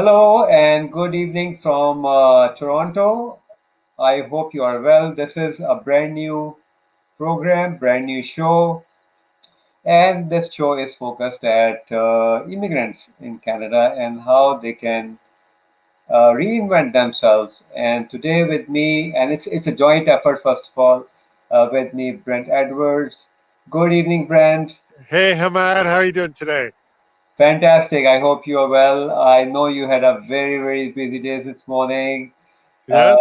Hello and good evening from Toronto. I hope you are well. This is a brand new program, brand new show, and this show is focused at immigrants in Canada and how they can reinvent themselves. And today with me, and it's a joint effort, first of all, with me, Brent Edwards. Good evening, Brent. Hey, Hamad, how are you doing today? Fantastic. I hope you are well. I know you had a very busy day this morning. Uh, Yes,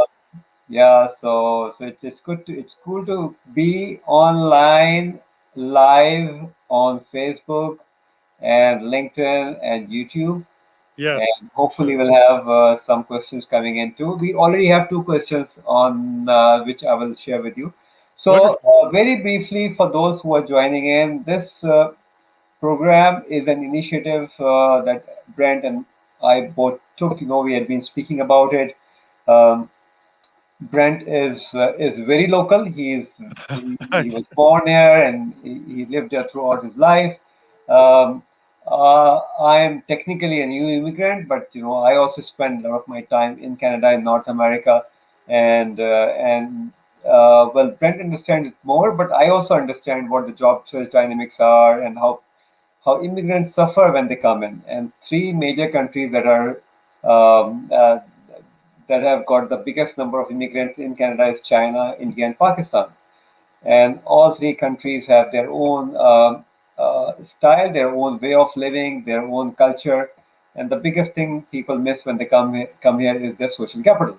Yeah, so it's good to it's cool to be online live on Facebook and LinkedIn and YouTube, yes, and hopefully absolutely. we'll have some questions coming in too. We already have two questions on which I will share with you. So Wonderful. very briefly, for those who are joining in, this program is an initiative that Brent and I both took. We had been speaking about it. Um, Brent is very local. He was born here and he lived here throughout his life. Um, I am technically a new immigrant, but I also spend a lot of my time in Canada and North America, and well, Brent understands it more, but I also understand what the job search dynamics are and how immigrants suffer when they come in. And three major countries um, uh, that have got the biggest number of immigrants in Canada is China, India, and Pakistan. And all three countries have their own style, their own way of living, their own culture. And the biggest thing people miss when they come here is their social capital.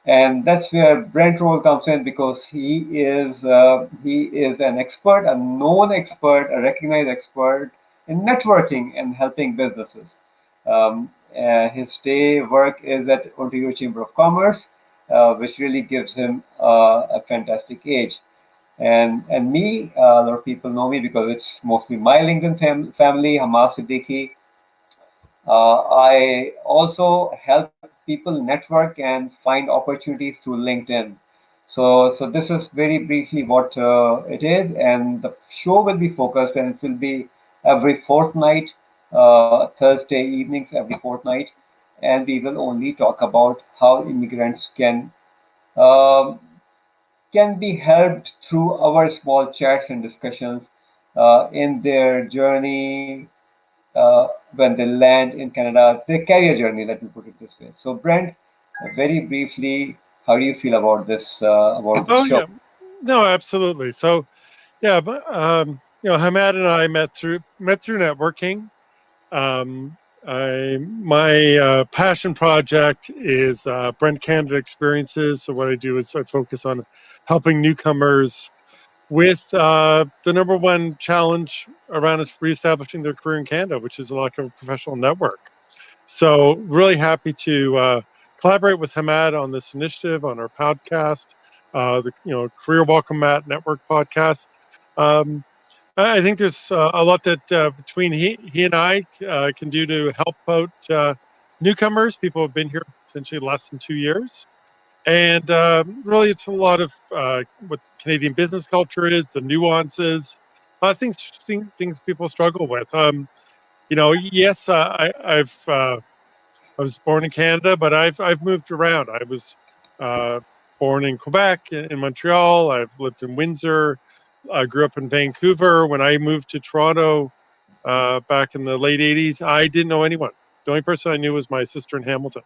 And that's where Brent role comes in because he is an expert, a known expert, a recognized expert in networking and helping businesses. His day work is at Ontario Chamber of Commerce, which really gives him a fantastic age. And me, a lot of people know me because it's mostly my LinkedIn family, Hamas Siddiqui. I also help people network and find opportunities through LinkedIn. So this is very briefly what it is, and the show will be focused, and it will be every fortnight, Thursday evenings every fortnight, and we will only talk about how immigrants um, can be helped through our small chats and discussions in their journey when they land in Canada, their career journey, let me put it this way. So, Brent, very briefly, how do you feel about this Oh, show? yeah. No, absolutely. So, yeah, but Hamad and I met through networking. Um, my passion project is Brent Canada Experiences. So, what I do is I focus on helping newcomers with the number one challenge around is reestablishing their career in Canada, which is a lack of a professional network. So really happy to collaborate with Hamad on this initiative on our podcast, the Career Welcome Mat Network podcast. Um, I think there's a lot that between he and I can do to help out newcomers, people who have been here essentially less than 2 years. And really, it's a lot of what Canadian business culture is, the nuances, things people struggle with. Yes, I was born in Canada, but I've moved around. I was uh, born in Quebec, in Montreal. I've lived in Windsor. I grew up in Vancouver. When I moved to Toronto back in the late '80s, I didn't know anyone. The only person I knew was my sister in Hamilton.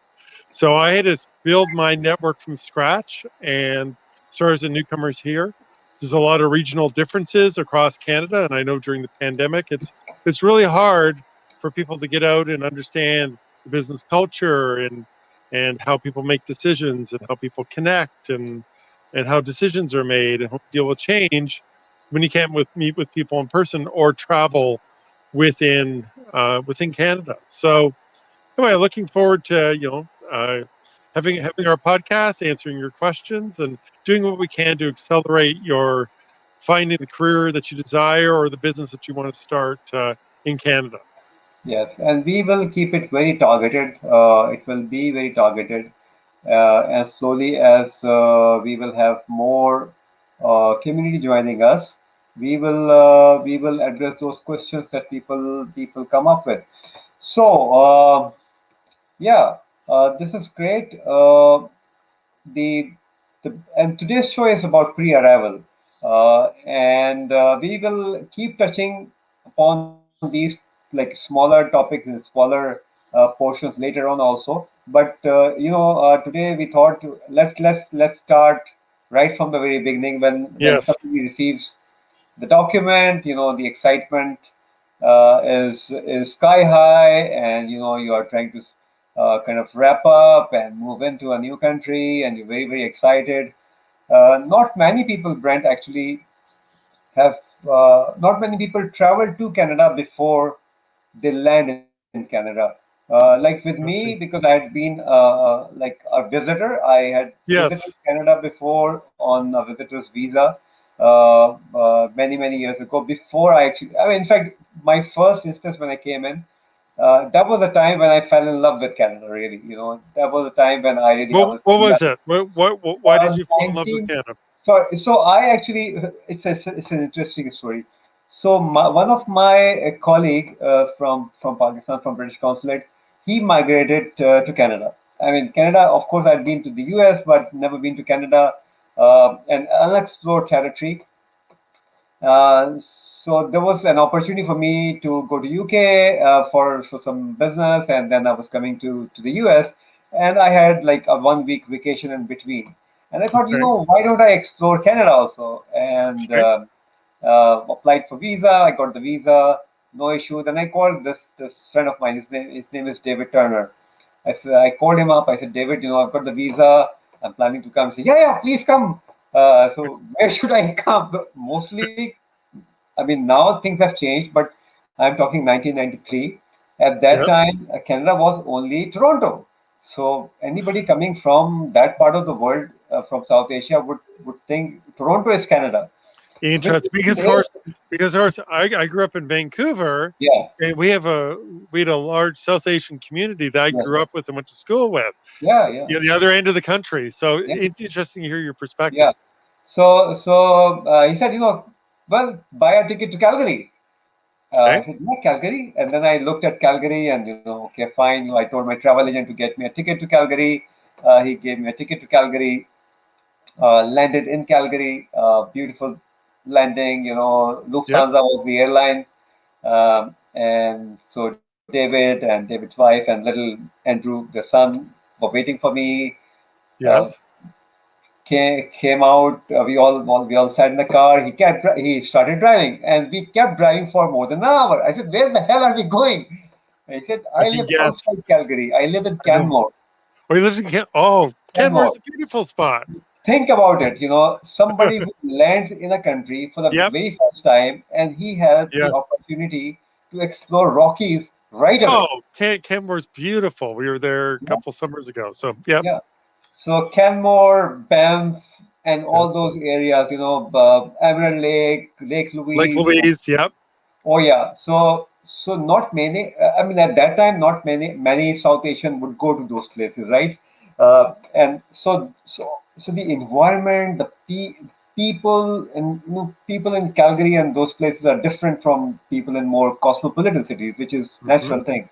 So I had to build my network from scratch and start as a newcomers here. There's a lot of regional differences across Canada, and I know during the pandemic, it's really hard for people to get out and understand the business culture and how people make decisions and how people connect and how decisions are made and how deal with change when you can't meet with people in person or travel within Canada. So anyway, looking forward to having our podcast, answering your questions, and doing what we can to accelerate your finding the career that you desire or the business that you want to start in Canada. Yes, and we will keep it very targeted. It will be very targeted, as slowly as we will have more community joining us. We will address those questions that people come up with. So. Yeah, this is great. The, and today's show is about pre-arrival, and we will keep touching upon these like smaller topics and smaller portions later on also. But today we thought let's start right from the very beginning when Yes. somebody receives the document. The excitement is sky high, and you are trying to kind of wrap up and move into a new country, and you're very excited. Not many people, Brent, actually have not many people travel to Canada before they land in Canada. Like with me, I because see. I had been like a visitor, I had visited Yes. Canada before on a visitor's visa many years ago. Before I mean, in fact, my first instance when I came in, that was a time when I fell in love with Canada. Really, that was a time when I really I was What was young. it? Why did you fall in love with 19. Canada? So I actually, it's an interesting story. So one of my colleague from Pakistan, from British consulate, he migrated to Canada. I mean, Canada, of course, I'd been to the US, but never been to Canada, an unexplored territory. So there was an opportunity for me to go to UK for some business, and then I was coming to the US, and I had like a 1 week vacation in between. And I thought, Okay. why don't I explore Canada also? And Okay. applied for visa. I got the visa, no issue. Then I called this friend of mine. His name is David Turner. I called him up. I said, David, I've got the visa. I'm planning to come. He said, yeah, please come. So where should I come? So mostly, I mean, now things have changed, but I'm talking 1993. At that Yep. time, Canada was only Toronto. So anybody coming from that part of the world, from South Asia, would think Toronto is Canada, which Interesting. still is. Because of course, I grew up in Vancouver, Yeah, and we had a large South Asian community that I yes, grew up with and went to school with. yeah, The other end of the country. So yeah, it's interesting to hear your perspective. yeah. So he said, well, buy a ticket to Calgary. I Okay. said, yeah, Calgary. And then I looked at Calgary and, okay, fine. I told my travel agent to get me a ticket to Calgary. He gave me a ticket to Calgary, landed in Calgary, beautiful landing. Yep. Lufthansa was the airline. And so David and David's wife and little Andrew, the son, were waiting for me. Uh, Yes. came out. We all sat in the car. He started driving, and we kept driving for more than an hour. I said, "Where the hell are we going?" And he said, I "I can live guess. outside Calgary. I live in I know. Canmore." Oh, he lives in Oh, Canmore is Canmore. a beautiful spot. Think about it. Somebody who lands in a country for the Yep. very first time, and he has the Yes. opportunity to explore Rockies right away. Oh, Canmore's beautiful. We were there a Yeah, couple summers ago. So, yep. yeah. So Canmore, Banff, and Yep. all those areas. Emerald Lake, Lake Lake Louise. Louise. Yep. Oh yeah. So not many. I mean, at that time, not many South Asian would go to those places, right? And so the environment, people, and people in Calgary and those places are different from people in more cosmopolitan cities, which is Hmm. natural thing.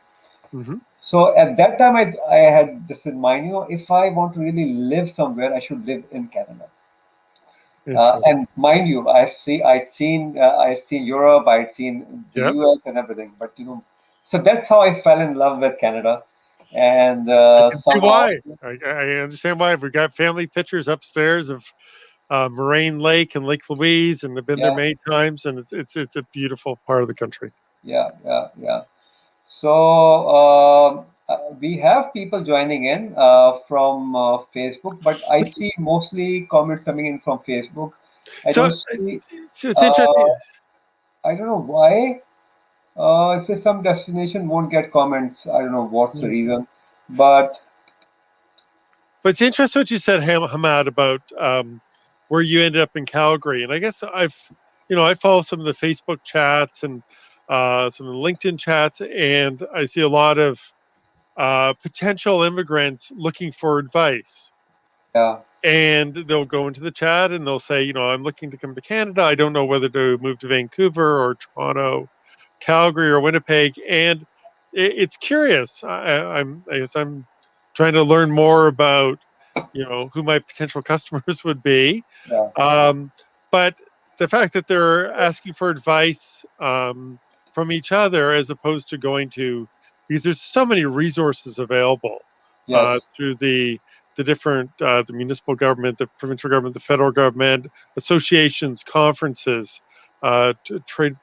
Hmm. So at that time, I had this in mind. If I want to really live somewhere, I should live in Canada. Interesting. And mind you, I'd seen Europe, I'd seen the Yep. US and everything, but so that's how I fell in love with Canada, and I can see somehow, why. I understand why. We've got family pictures upstairs of Moraine Lake and Lake Louise, and I've been there yeah, many times, and it's a beautiful part of the country. yeah. So we have people joining in from Facebook, but I see mostly comments coming in from Facebook. I So don't see. it's Uh, interesting. I don't know why. It says some destination won't get comments. I don't know what's the reason, but But it's interesting what you said, Hamad, about where you ended up in Calgary. And I guess I follow some of the Facebook chats and some of the LinkedIn chats, and I see a lot of potential immigrants looking for advice. yeah, And they'll go into the chat and they'll say, I'm looking to come to Canada. I don't know whether to move to Vancouver or Toronto, Calgary or Winnipeg. And it's curious. I guess I'm trying to learn more about, who my potential customers would be. Yeah. Um, but the fact that they're asking for advice from each other as opposed to going to, because there's so many resources available Yes. through the different the municipal government, the provincial government, the federal government, associations, conferences, trade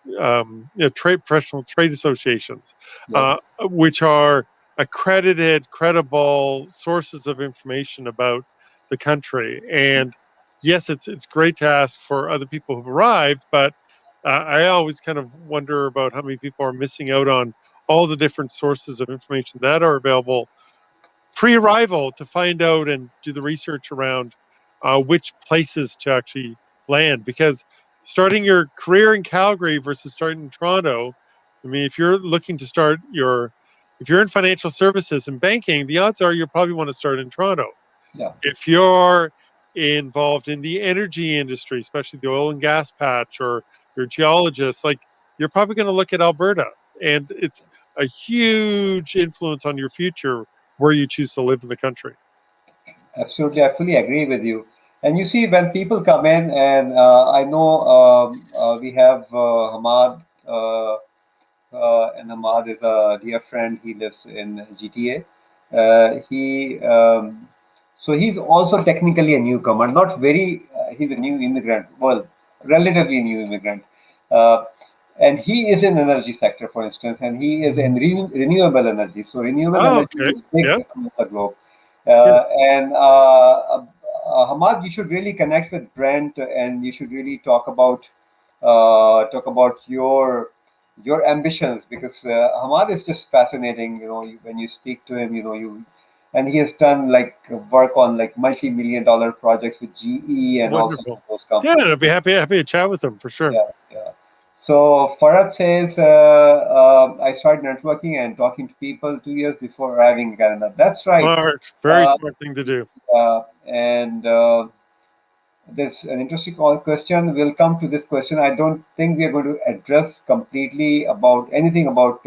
trade professional trade associations, Yes. which are accredited, credible sources of information about the country. And yes, it's great to ask for other people who've arrived, but I always kind of wonder about how many people are missing out on all the different sources of information that are available pre-arrival to find out and do the research around which places to actually land. Because starting your career in Calgary versus starting in Toronto, I mean, if you're looking to start if you're in financial services and banking, the odds are you'll probably want to start in Toronto. Yeah. If you're involved in the energy industry, especially the oil and gas patch, or you're a geologist, like, you're probably going to look at Alberta. And it's a huge influence on your future where you choose to live in the country. Absolutely, I fully agree with you. And you see, when people come in, and I know we have Hamad, and Hamad is a dear friend. He lives in GTA. So he's also technically a newcomer, not very. He's a new immigrant. Well, relatively new immigrant. Uh, and he is in energy sector, for instance, and he is in renewable energy. So renewable Oh, energy okay. is big Yes. across the globe. Good. Hamad, you should really connect with Brent, and you should really talk about your ambitions, because Hamad is just fascinating. When you speak to him, and he has done like work on like multi-million-dollar projects with GE and also Wonderful. those Yeah, companies. I'd be happy to chat with them for sure. Yeah, yeah. So Farad says, I started networking and talking to people 2 years before arriving in Canada. That's right. Smart. Very Uh, smart thing to do. and There's an interesting question. We'll come to this question. I don't think we are going to address completely about anything about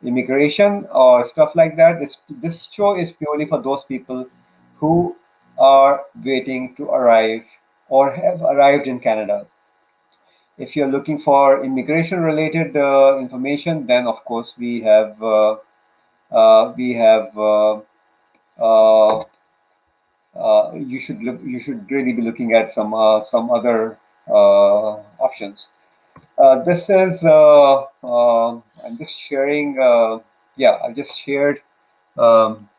immigration or stuff like that. This show is purely for those people who are waiting to arrive or have arrived in Canada. If you're looking for immigration related information, then of course we have uh, you should really be looking at some other options. This is I'm just sharing. Yeah, I've just shared um,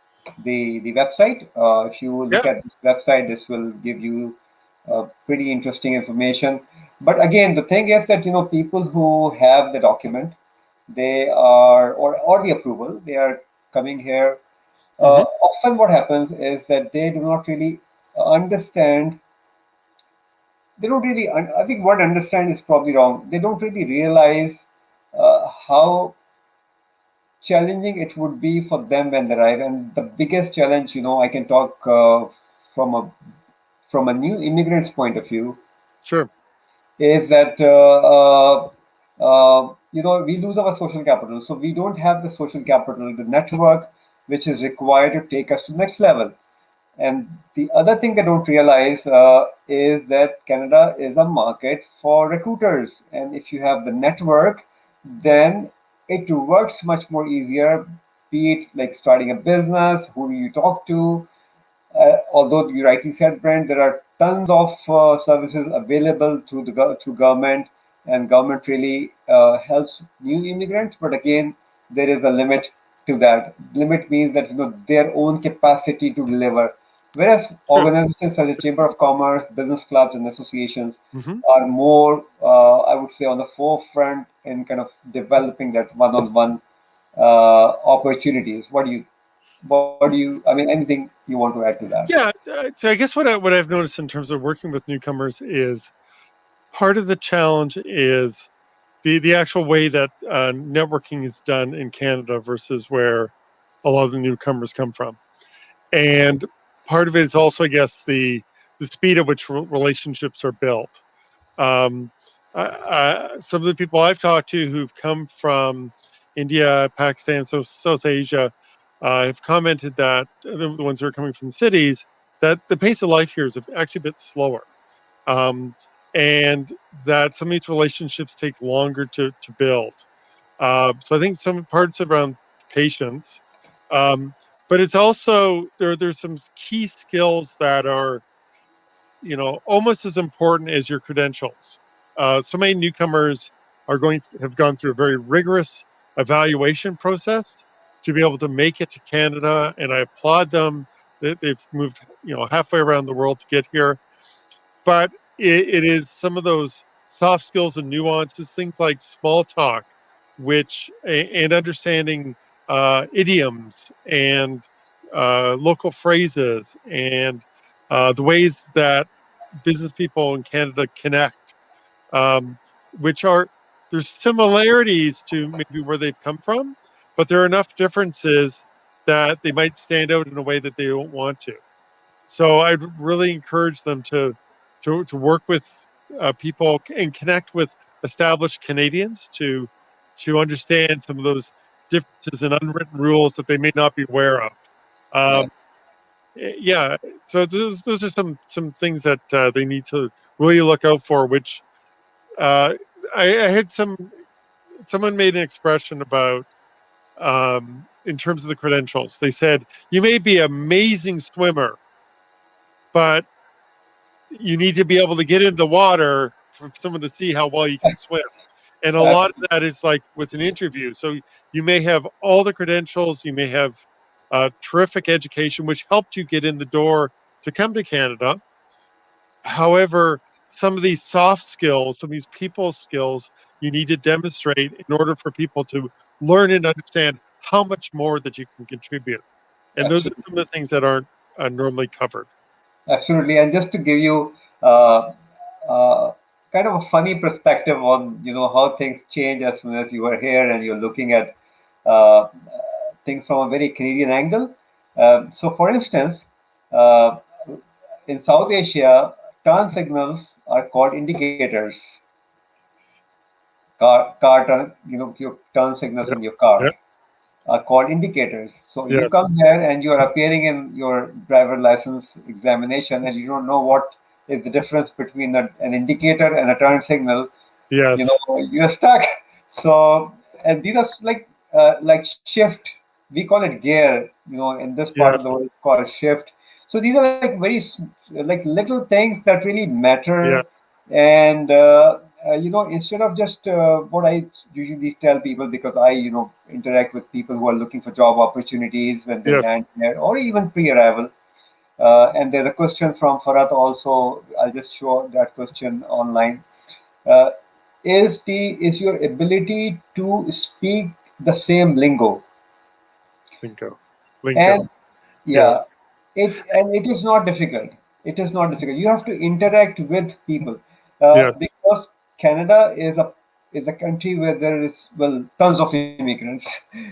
the website. If you look Yeah. at this website, this will give you pretty interesting information. But again, the thing is that people who have the document, they are or the approval, they are coming here. Hmm. Often, what happens is that they do not really understand. They don't really. I think what understand is probably wrong. They don't really realize how challenging it would be for them when they arrive. And the biggest challenge, I can talk from a new immigrant's point of view, Sure. is that we lose our social capital. So we don't have the social capital, the network, which is required to take us to the next level. And the other thing they don't realize is that Canada is a market for recruiters. And if you have the network, then it works much more easier, be it like starting a business, who you talk to. Although you rightly said, Brent, there are tons of services available through through government, and government really helps new immigrants. But again, there is a limit to that. Limit means that their own capacity to deliver. Whereas True. organizations such as Chamber of Commerce, business clubs, and associations Hmm. are more, I would say, on the forefront in kind of developing that one-on-one opportunities. I mean, anything you want to add to that? Yeah. So I guess what I've noticed in terms of working with newcomers is part of the challenge is the actual way that networking is done in Canada versus where a lot of the newcomers come from. And part of it is also, I guess, the speed at which relationships are built. Um, some of the people I've talked to who've come from India, Pakistan, so South Asia, have commented that the ones who are coming from cities, that the pace of life here is actually a bit slower, um, and that some of these relationships take longer to build. So I think some parts around patience, um, but it's also there's some key skills that are, almost as important as your credentials. So many newcomers have gone through a very rigorous evaluation process to be able to make it to Canada, and I applaud them. They've moved, halfway around the world to get here, but it is some of those soft skills and nuances, things like small talk, and understanding idioms and local phrases, and the ways that business people in Canada connect, um, which are there's similarities to maybe where they've come from, but there are enough differences that they might stand out in a way that they don't want to. So I'd really encourage them to work with people and connect with established Canadians to understand some of those differences and unwritten rules that they may not be aware of. Yeah, Um, yeah, so those are some things that they need to really look out for. Which uh, I had someone made an expression about, in terms of the credentials. They said you may be an amazing swimmer, but you need to be able to get in the water for someone to see how well you can swim. And a lot of absolutely. that is like with an interview. So you may have all the credentials, you may have terrific education, which helped you get in the door to come to Canada. However, some of these soft skills, some of these people skills, you need to demonstrate in order for people to learn and understand how much more that you can contribute. And those are some of Absolutely. the things that aren't normally covered. Absolutely. And just to give you uh, uh, kind of a funny perspective on how things change as soon as you are here and you're looking at things from a very Canadian angle. So, for instance, uh, in South Asia, turn signals are called indicators. Car turn, your turn signals Yep. in your car Yep. are called indicators. So you Yes. come here and you are appearing in your driver license examination, and you don't know what is the difference between an indicator and a turn signal. Yes. You're stuck. So, and these are like shift. We call it gear. In this part of the Yes. world, it's called shift. So these are like like little things that really matter. Yes. And instead of just what I usually tell people, because I interact with people who are looking for job opportunities when they Yes. land here, or even pre-arrival. And there's a question from Farat also. I'll just show that question online. Uh, is your ability to speak the same lingo? Lingo. Lingo. And Yes. yeah, it is not difficult. It is not difficult. You have to interact with people, Yes. because Canada is a country where there is, well, tons of immigrants.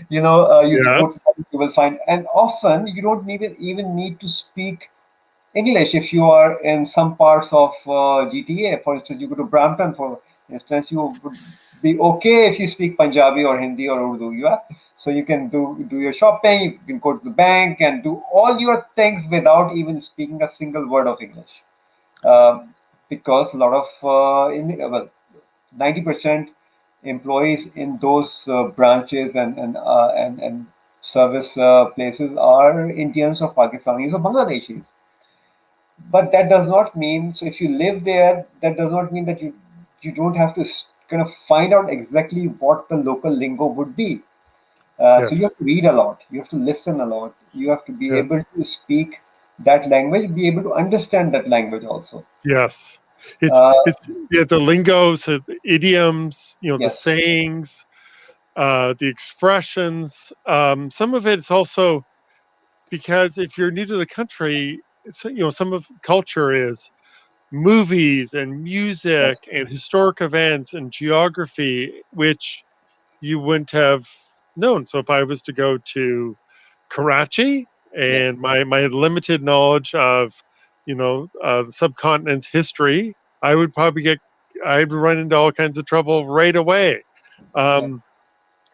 You go to, Yes. you will find, and often you don't even need to speak English. If you are in some parts of GTA, for instance, you go to Brampton, for instance, you would be okay if you speak Punjabi or Hindi or Urdu. So you can do your shopping, you can go to the bank and do all your things without even speaking a single word of English, um, because a lot of well, 90% employees in those branches and service places are Indians or Pakistanis or Bangladeshis. But that does not mean, so if you live there, that does not mean that you don't have to kind of find out exactly what the local lingo would be. So you Yes. have to read a lot, you have to listen a lot, you have to be Yeah. able to speak that language, be able to understand that language also. Yes. It's uh, it's yeah, the lingo, so the idioms, the yes, sayings, the expressions. Some of it's also because if you're new to the country, some of culture is movies and yes, music and historic events and geography, which you wouldn't have known. So if I was to go to Karachi, yes, and my limited knowledge of the subcontinent's history, I would probably I'd run into all kinds of trouble right away. yes, Um,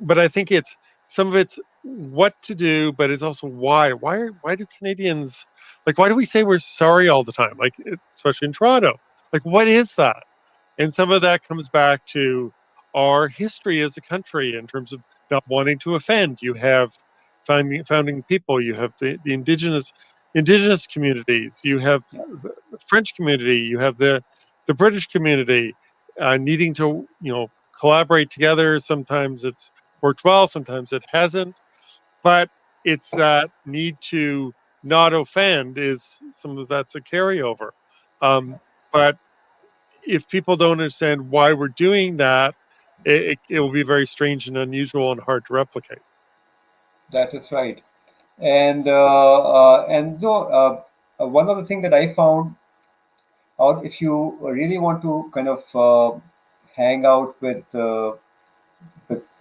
but I think it's some of it's what to do, but it's also why. Why do Canadians like? Why do we say we're sorry all the time? Like, especially in Toronto. Like, what is that? And some of that comes back to our history as a country in terms of not wanting to offend. You have founding people. You have the indigenous communities. You have Yeah, the French community. You have the British community needing to collaborate together. Sometimes it's worked well. Sometimes it hasn't. But it's that need to not offend is some of that's a carryover. But if people don't understand why we're doing that, it will be very strange and unusual and hard to replicate. that is right. And so one other thing that I found out, if you really want to kind of hang out with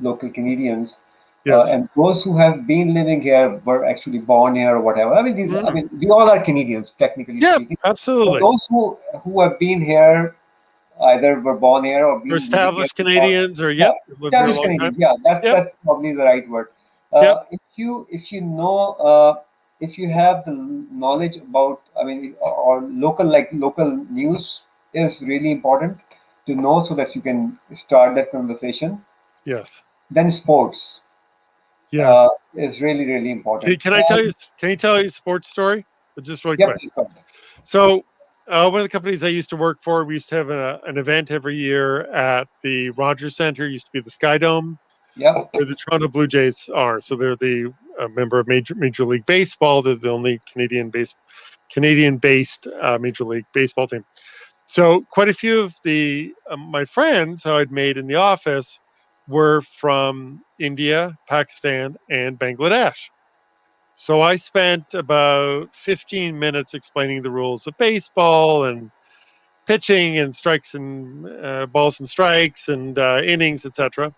local Canadians, Yes. and those who have been living here were actually born here or whatever. I Mm. mean, we all are Canadians, technically Yeah, speaking. But absolutely. those who have been here, either were born here or Or been living here established for, Canadians, or yeah, yep, lived here a established long time. Canadians. Yeah, Yep, that's probably the right word. yep, If you know, if you have the knowledge about, I mean, or local news is really important to know so that you can start that conversation. yes, Then sports yes. is really really important. Can I tell And you? Can you tell you a sports story? Just really yep, quick. please go ahead. So, one of the companies I used to work for, we used to have an event every year at the Rogers Centre. Used to be the Sky Dome, Yep, where the Toronto Blue Jays are. So they're the member of Major League Baseball. They're the only Canadian based Major League Baseball team. So quite a few of the my friends who I'd made in the office were from India, Pakistan, and Bangladesh. So I spent about 15 minutes explaining the rules of baseball and pitching and strikes and balls and strikes and innings, etc.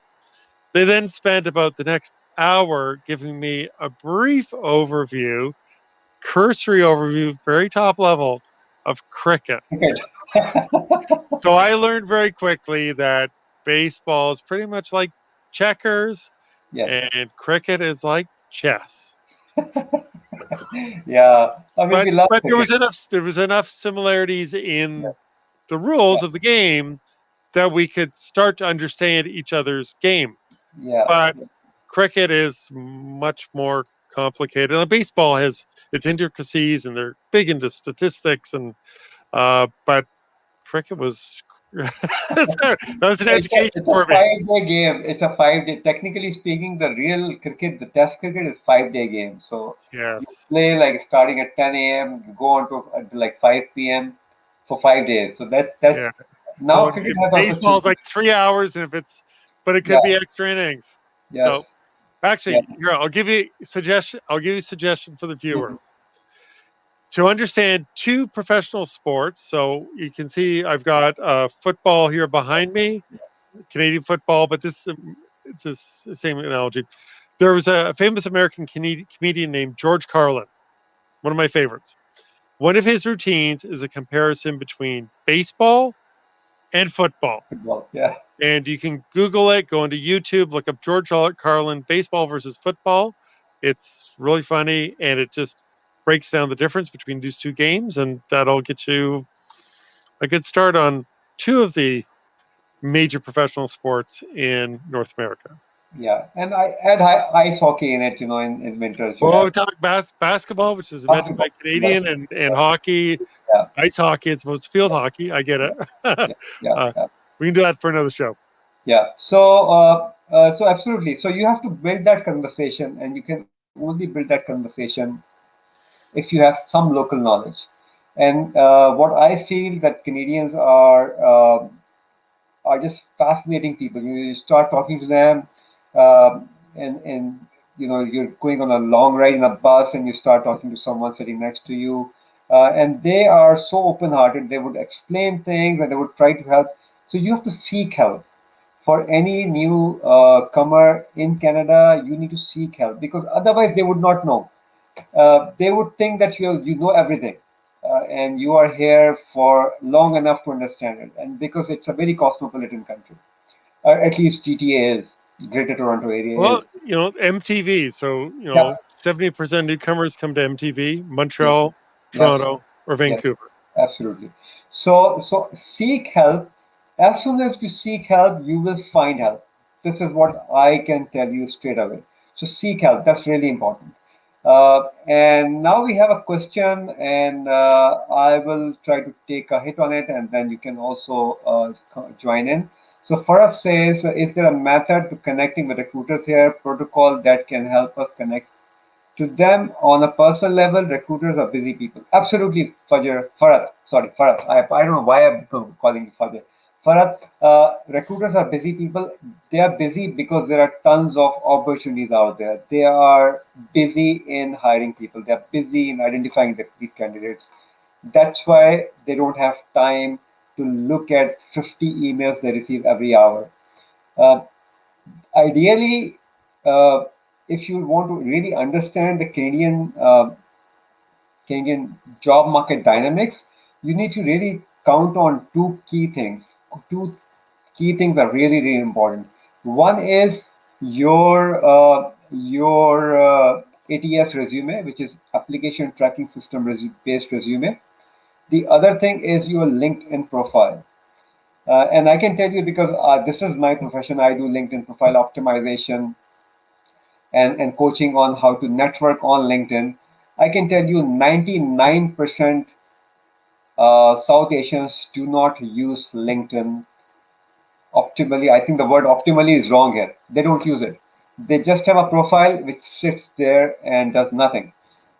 They then spent about the next hour giving me a brief overview, cursory overview, very top level of cricket. cricket. So I learned very quickly that baseball is pretty much like checkers Yes, and cricket is like chess. yeah. I mean, we love But cricket. there was enough similarities Yeah, in the rules of the game that we could start to understand each other's game. yeah, But yeah. cricket is much more complicated. And baseball has its intricacies and they're big into statistics and but cricket was that was an education It's a for me. 5 day game. It's a 5 day. Technically speaking, the real cricket, the Test cricket, is 5 day game. So you Yes. play like starting at 10 a.m. You go on to until like 5 p.m. for 5 days. So that's Yeah. now Well, cricket has also baseball is changed. like 3 hours, and if it's, but it could Yeah. be extra innings. Yes. So Yeah. actually, here I'll give you suggestion. I'll give you a suggestion for the viewers Mhm. to understand two professional sports. So you can see I've got football here behind me, Canadian football, but it's the same analogy. There was a famous American comedian named George Carlin, one of my favorites. One of his routines is a comparison between baseball and football. Football. Yeah. And you can Google it, go into YouTube, look up George Carlin, baseball versus football. It's really funny, and it just breaks down the difference between these two games, and that'll get you a good start on two of the major professional sports in North America. Yeah. And I add ice hockey in it. In winters you Well, have we talk basketball, which is invented by basketball. Yes. Canadian, and hockey, Yeah. ice hockey as opposed to field hockey. I get Yeah. it. Yeah. Yeah. uh, Yeah. we can do that for another show. Yeah. So absolutely. So you have to build that conversation, and you can only build that conversation if you have some local knowledge. And what I feel that Canadians are just fascinating people. You start talking to them, and you're going on a long ride in a bus, and you start talking to someone sitting next to you, and they are so open-hearted. They would explain things, and they would try to help. So you have to seek help for any new comer in Canada. You need to seek help because otherwise they would not know. They would think that you know everything, and you are here for long enough to understand it. And because it's a very cosmopolitan country, at least GTA is. Greater Toronto area Well, is. MTV. So, Yep. 70% newcomers come to MTV, Yes. Montreal, Yes. Toronto, or Yes. Vancouver. Absolutely. So seek help. As soon as you seek help, you will find help. This is what I can tell you straight away. So seek help. That's really important. And now we have a question, and I will try to take a hit on it, and then you can also join in. So Farah says, is there a method to connecting with recruiters here, protocol that can help us connect to them on a personal level? Recruiters are busy people. Absolutely, Farad. Sorry, Farad. I don't know why I'm calling you Fajr. Farad, recruiters are busy people. They are busy because there are tons of opportunities out there. They are busy in hiring people. They are busy in identifying the candidates. That's why they don't have time to look at 50 emails they receive every hour. Uh, Ideally, uh, if you want to really understand the Canadian job market dynamics, you need to really count on two key things. Two key things are really, really important. One is your ATS resume, which is application tracking system based resume. The other thing is your LinkedIn profile. And I can tell you because this is my profession. I do LinkedIn profile optimization and coaching on how to network on LinkedIn. I can tell you 99% South Asians do not use LinkedIn optimally. I think the word optimally is wrong here. They don't use it. They just have a profile which sits there and does nothing.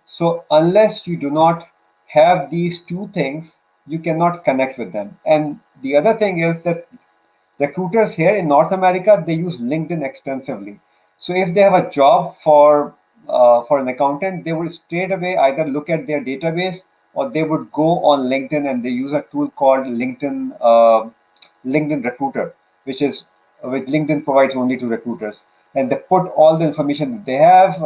So unless you do not have these two things, you cannot connect with them. And the other thing is that recruiters here in North America, they use LinkedIn extensively. So if they have a job for an accountant, they will straight away either look at their database or they would go on LinkedIn and they use a tool called LinkedIn Recruiter, which LinkedIn provides only to recruiters. And they put all the information that they have,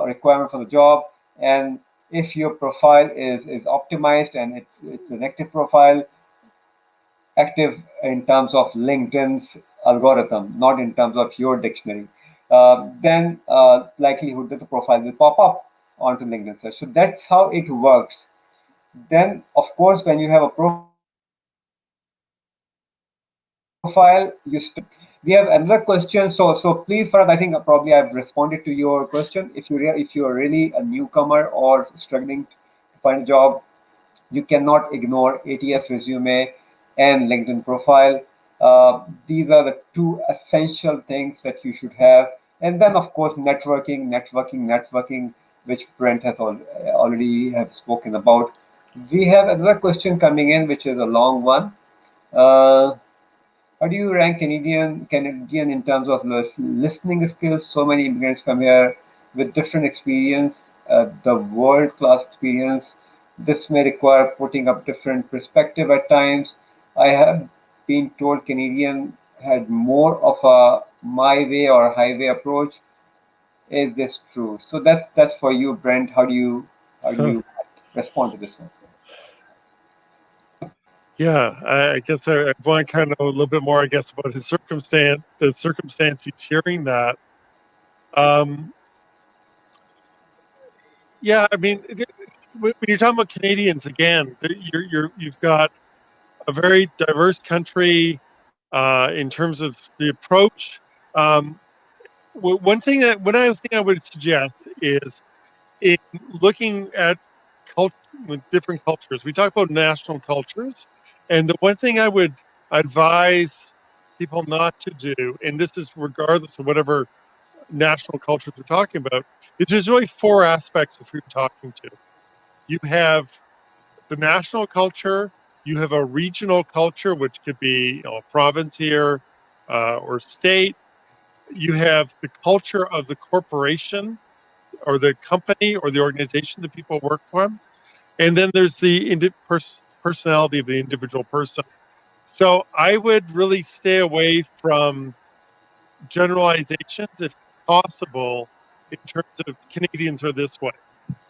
requirement for the job, and if your profile is optimized and it's an active profile, active in terms of LinkedIn's algorithm, not in terms of your dictionary, then likelihood that the profile will pop up onto LinkedIn search. So that's how it works. Then, of course, when you have a profile, we have another question. So please, Farad, I think probably I've responded to your question. If you are really a newcomer or struggling to find a job, you cannot ignore ATS resume and LinkedIn profile. These are the two essential things that you should have. And then, of course, networking, which Brent has already have spoken about. We have another question coming in, which is a long one. Uh, how do you rank Canadian in terms of listening skills? So many immigrants come here with different experience, the world class experience. This may require putting up different perspective at times. I have been told Canadian had more of a my way or highway approach. Is this true? So that's for you, Brent. How do you respond to this one? Yeah, I guess I want to kind of know a little bit more, I guess, about the circumstance he's hearing that. Um, yeah, I mean, when you're talking about Canadians again, you've got a very diverse country in terms of the approach. Um, one other thing I would suggest is in looking at cult with different cultures. We talk about national cultures, and the one thing I would advise people not to do, and this is regardless of whatever national cultures we're talking about, is there's really four aspects of who you're talking to. You have the national culture, you have a regional culture, which could be a province here or state. You have the culture of the corporation or the company or the organization that people work for. And then there's the personality of the individual person. So I would really stay away from generalizations if possible in terms of Canadians are this way,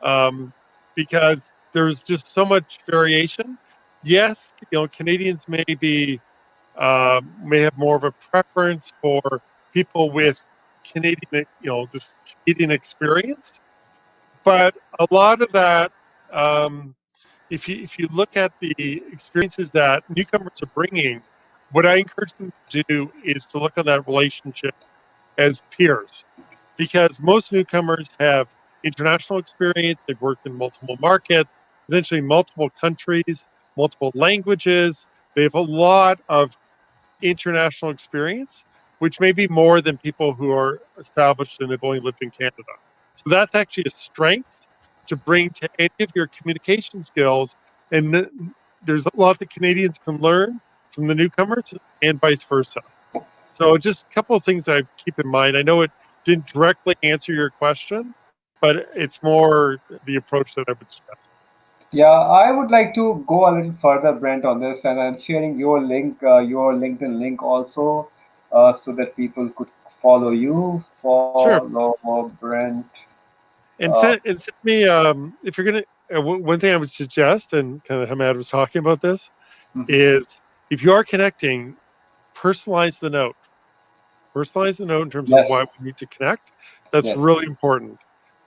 um, because there's just so much variation. Yes, Canadians may have more of a preference for people with Canadian, this Canadian experience. But a lot of that, um, if you look at the experiences that newcomers are bringing, what I encourage them to do is to look on that relationship as peers, because most newcomers have international experience. They've worked in multiple markets, potentially multiple countries, multiple languages. They have a lot of international experience, which may be more than people who are established and have only lived in Canada. So that's actually a strength to bring to any of your communication skills. And there's a lot that Canadians can learn from the newcomers and vice versa. So just a couple of things I keep in mind. I know it didn't directly answer your question, but it's more the approach that I would suggest. Yeah, I would like to go a little further, Brent, on this, and I'm sharing your link, your LinkedIn link also, so that people could follow you. Sure. Follow Brent. And Uh, send me if you're gonna. One thing I would suggest, and kind of Hamad was talking about this, mhm. is if you are connecting, personalize the note. Personalize the note in terms of Yes, why we need to connect. That's yes, really important.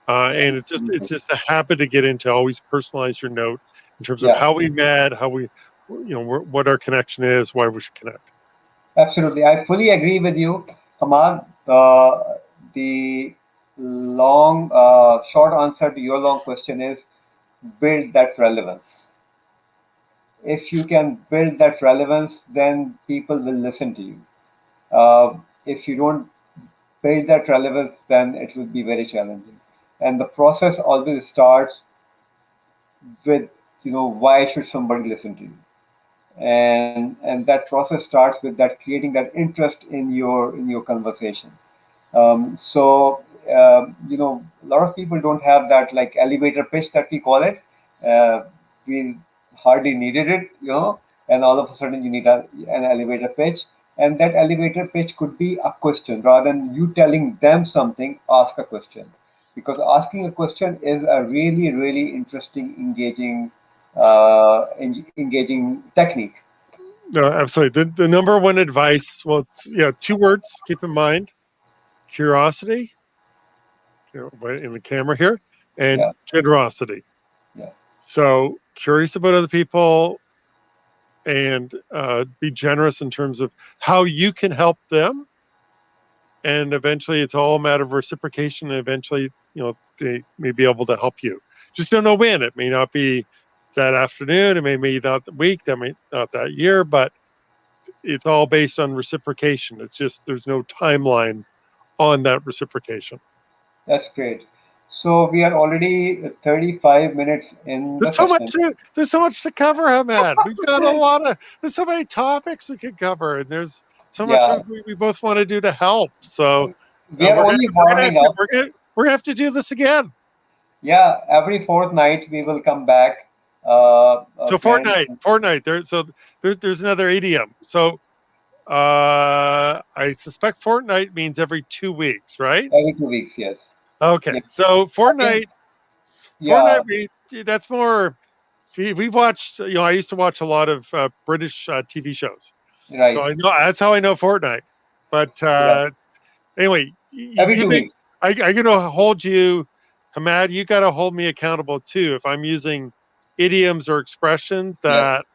And it's absolutely. just a habit to get into. Always personalize your note in terms of Yeah, how we met, how we, what our connection is, why we should connect. absolutely. I fully agree with you, Hamad. The short answer to your long question is build that relevance. If you can build that relevance, then people will listen to you. If you don't build that relevance, then it will be very challenging. And the process always starts with, why should somebody listen to you? And that process starts with that creating that interest in your conversation. A lot of people don't have that like elevator pitch that we call it. We hardly needed it, and all of a sudden you need an elevator pitch. And that elevator pitch could be a question rather than you telling them something, ask a question. Because asking a question is a really, really interesting, engaging technique. No, absolutely. The number one advice, well, yeah, two words. Keep in mind: curiosity, in the camera here, and Yeah, generosity. yeah, So curious about other people, and be generous in terms of how you can help them. And eventually, it's all a matter of reciprocation. And eventually, they may be able to help you. Just don't know when. It may not be that afternoon. It may be not the week. That may not that year. But it's all based on reciprocation. It's just there's no timeline on that reciprocation. that's great. So we are already 35 minutes in the There's so much session. to there's so much to cover, Ahmed. We've got a lot of there's so many topics we could cover, and there's so much Yeah, we both want to do to help. So we are only warming up. we're gonna have to do this again. Yeah, every fortnight we will come back, So Brent, Fortnite. There's another idiom. So I suspect fortnight means every 2 weeks, right? every 2 weeks. Yes. Okay, Yeah. so I think. Fortnite, Yeah. that's more. We've watched. I used to watch a lot of British TV shows, so Right. I know that's how I know Fortnite. But Yeah. anyway, Every you two make. weeks. I'm gonna hold you, Hamad. You got to hold me accountable too. If I'm using idioms or expressions Yes. that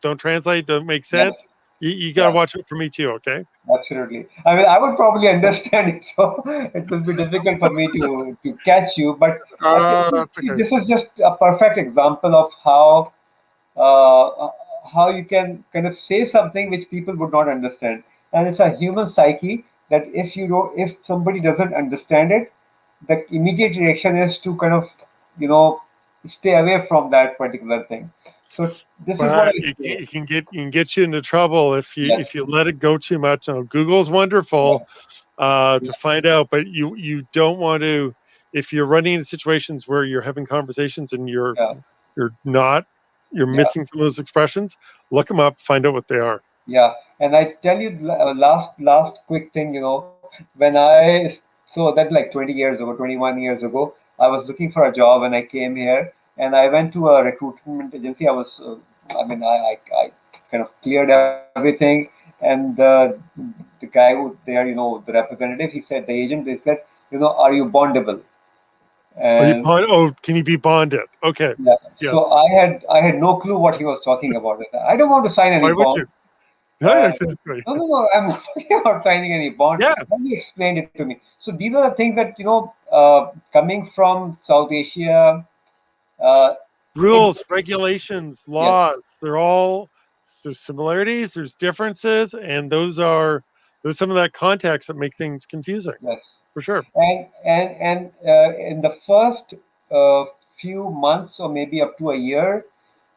don't translate, don't make Yes. sense, you got to Yeah. watch it for me too. Okay. Absolutely. I mean, I would probably understand it, so it will be difficult for me to catch you. But That's see, okay. this is just a perfect example of how you can kind of say something which people would not understand. And it's a human psyche that if somebody doesn't understand it, the immediate reaction is to kind of, you know, stay away from that particular thing. So this is what But I say. it can get you into trouble Yes, if you let it go too much. Now, Google's yeah, wonderful yeah, to find out, but you don't want to if you're running into situations where you're having conversations and yeah, you're not you're yeah. missing some of those expressions. Look them up, find out what they are. Yeah, and I tell you last quick thing, when so that like 20 years ago, 21 years ago, I was looking for a job and I came here and I went to a recruitment agency. I mean, I kind of cleared everything and the guy who there, the representative, he said, the agent, they said, are you bondable? Are you And bond? Oh, can you be bonded? Okay. yeah, Yes. so I had no clue what he was talking about. I don't want to sign any Why would you? bond. Yeah, Uh, exactly. no, no, no. I'm not talking about signing any bond. Yeah. Then he explained it to me. So these are the things that coming from South Asia. Uh, it Rules, regulations, Yes, laws, they're all, there's similarities, there's differences, and there's some of that context that make things confusing, yes. for sure. And in the first few months or maybe up to a year,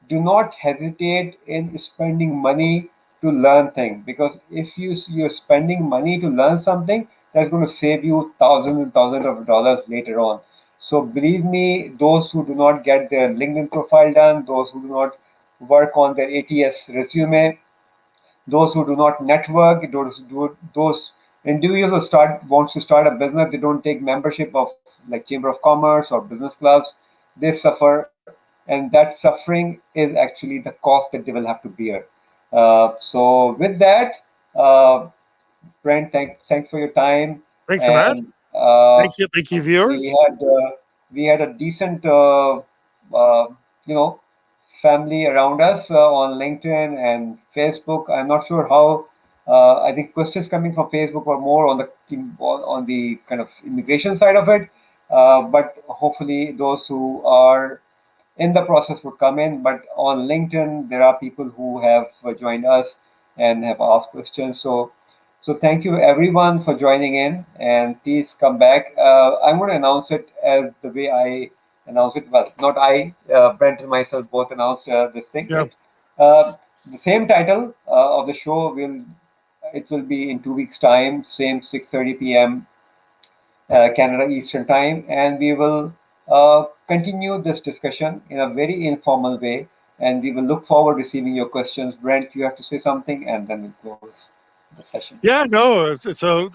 do not hesitate in spending money to learn things, because if you're spending money to learn something, that's going to save you thousands and thousands of dollars later on. So believe me, those who do not get their LinkedIn profile done, those who do not work on their ATS resume, those who do not network, those individuals who wants to start a business, they don't take membership of like Chamber of Commerce or business clubs, they suffer, and that suffering is actually the cost that they will have to bear. So with that, uh, Brent, thanks for your time, Thanks, Ahmad. and uh, Thank you, we viewers. had uh, we had a decent you know family around us on LinkedIn and Facebook. I'm not sure how. I think questions coming from Facebook were more on the kind of immigration side of it, but hopefully those who are in the process would come in. But on LinkedIn, there are people who have joined us and have asked questions. So thank you everyone for joining in, and please come back. I'm going to announce it as the way I announced it. Well, not I, Brent and myself both announced this thing. Yeah. The same title of the show will be in 2 weeks' time, same 6:30 p.m. Canada Eastern Time, and we will continue this discussion in a very informal way. And we will look forward to receiving your questions. Brent, you have to say something, and then we'll close the session. Yeah, no. So,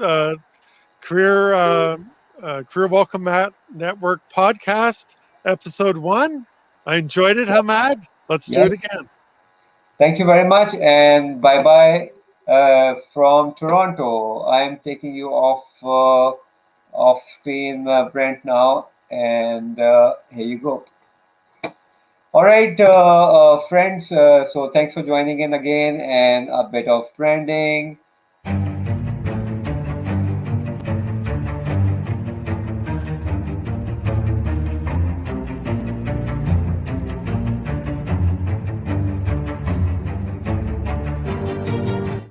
career career welcome Matt network podcast episode 1. I enjoyed it, Hamad. Let's do it Yes. again. Thank you very much, and bye bye from Toronto. I'm taking you off screen, Brent, now, and here you go. All right, friends. So thanks for joining in again, and a bit of branding.